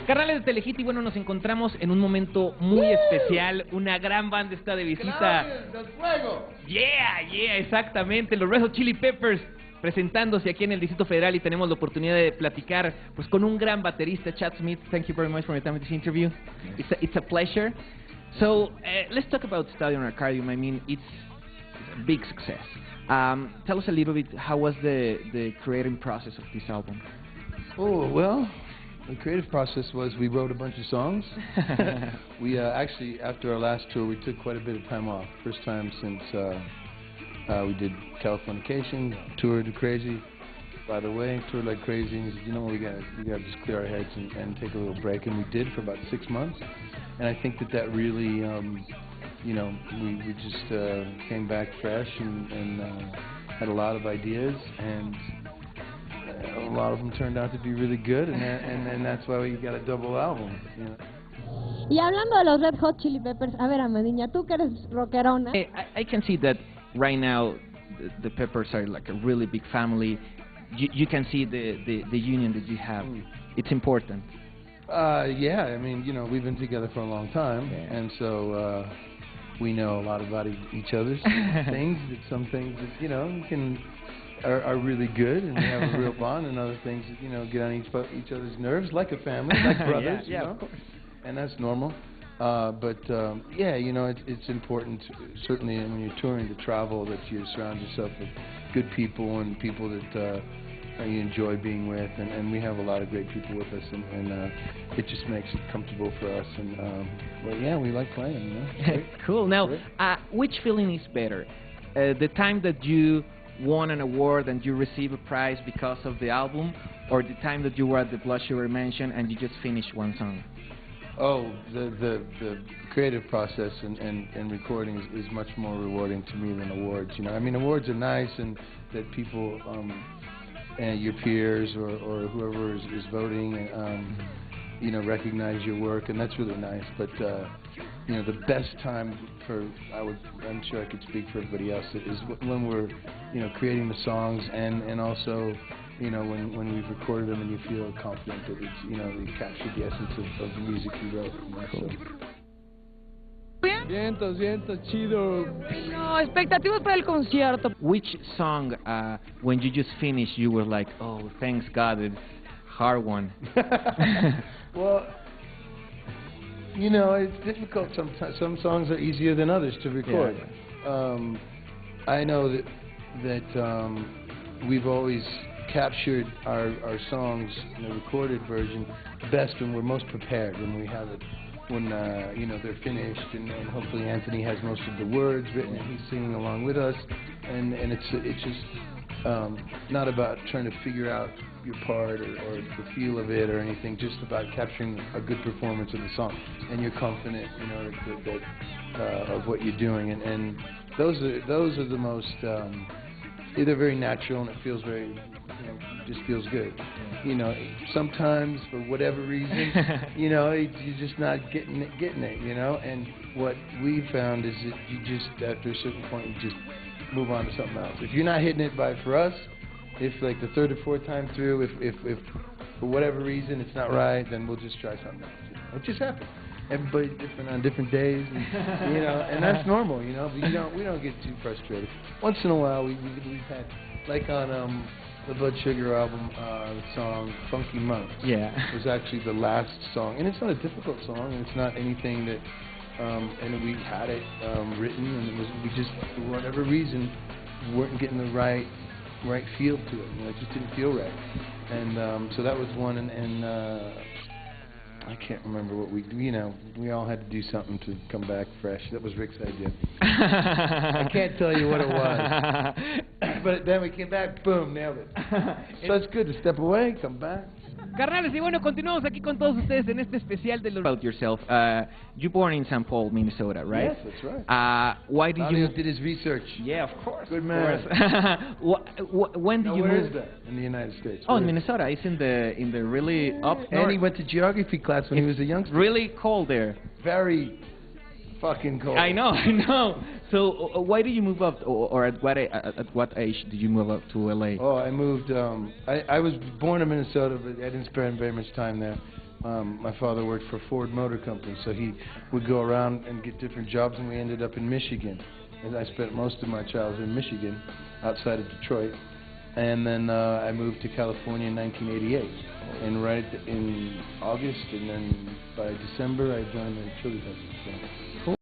Carnales de Telehit, y bueno, nos encontramos en un momento muy especial. Una gran banda está de visita. Yeah, exactamente. Los Red Hot Chili Peppers presentándose aquí en el Distrito Federal, y tenemos la oportunidad de platicar pues con un gran baterista, Chad Smith. Thank you very much for your time with this interview. It's a pleasure. So let's talk about Stadium Arcadium. I mean, it's a big success. Tell us a little bit, how was the creating process of this album? Oh, well, the creative process was we wrote a bunch of songs. We actually, after our last tour, we took quite a bit of time off. First time since we did Californication, toured crazy. By the way, toured like crazy. And he said, you know, we gotta just clear our heads and take a little break. And we did for about 6 months. And I think that really, you know, we just came back fresh and had a lot of ideas, and a lot of them turned out to be really good, and that's why we got a double album, you know. Y hablando de los Red Hot Chili Peppers, a ver, Amadiña, tú que eres rockerona. I can see that right now the Peppers are like a really big family. You can see the union that you have. It's important. Yeah, I mean, you know, we've been together for a long time, and so we know a lot about each other's things. Some things that, you know, are really good, and we have a real bond, and other things that, you know, get on each other's nerves, like a family, like brothers, you know? Of course. And that's normal. But yeah, you know, it's important, certainly when you're touring, to travel, that you surround yourself with good people and people that you enjoy being with, and we have a lot of great people with us, and it just makes it comfortable for us, and well, yeah, we like playing, you know. Cool. Now, which feeling is better? The time that you won an award and you receive a prize because of the album, or the time that you were at the Blood Sugar Mansion and you just finished one song? Oh, the creative process and recording is much more rewarding to me than awards. You know, I mean, awards are nice, and that people, and your peers or whoever is voting, you know, recognize your work, and that's really nice. But you know, the best time I'm sure I could speak for everybody else, is when we're, you know, creating the songs, and also, you know, when we've recorded them and you feel confident that it's, you know, you captured the essence of the music you wrote. You know, so. Vientos, chido. No, expectativas para el concierto. Which song, when you just finished, you were like, oh, thanks God, it's a hard one? Well, you know, it's difficult sometimes. Some songs are easier than others to record. Yeah. I know that we've always captured our songs in the recorded version best when we're most prepared, when we have it, when you know, they're finished, and hopefully Anthony has most of the words written and he's singing along with us, and it's just not about trying to figure out your part or the feel of it or anything, just about capturing a good performance of the song, and you're confident, you know, that of what you're doing, and those are the most they're very natural, and it feels very, you know, just feels good. You know, sometimes for whatever reason, you know, you're just not getting it, you know. And what we found is that you just, after a certain point, you just move on to something else. If you're not hitting it for us, if like the third or fourth time through, if for whatever reason it's not right, then we'll just try something else. It just happens. Everybody's different on different days, and, you know, and that's normal, you know. But we don't get too frustrated. Once in a while, we've had, like on the Blood Sugar album, the song "Funky Monk." Yeah, was actually the last song, and it's not a difficult song, and it's not anything that, and we had it written, and we just, for whatever reason, weren't getting the right feel to it. You know, it just didn't feel right, and so that was one, and I can't remember what you know, we all had to do something to come back fresh. That was Rick's idea. I can't tell you what it was. But then we came back, boom, nailed it. So it's good to step away, come back. Carnales, y bueno, continuamos aquí con todos ustedes en este especial de los... About yourself, you born in St. Paul, Minnesota, right? Yes, that's right. Why did Claudio did his research. Yeah, of course. Good man. When did you where move? Is that? In the United States. Oh, in Minnesota. It's in the really up north. And he went to geography class when he was a youngster. Really cold there. Very fucking cold. I know. So why did you move up, or at what age did you move up to LA? Oh, I moved. I was born in Minnesota, but I didn't spend very much time there. My father worked for Ford Motor Company, so he would go around and get different jobs, and we ended up in Michigan. And I spent most of my childhood in Michigan, outside of Detroit. And then I moved to California in 1988. And right in August, and then by December, I joined the Chili Peppers. So.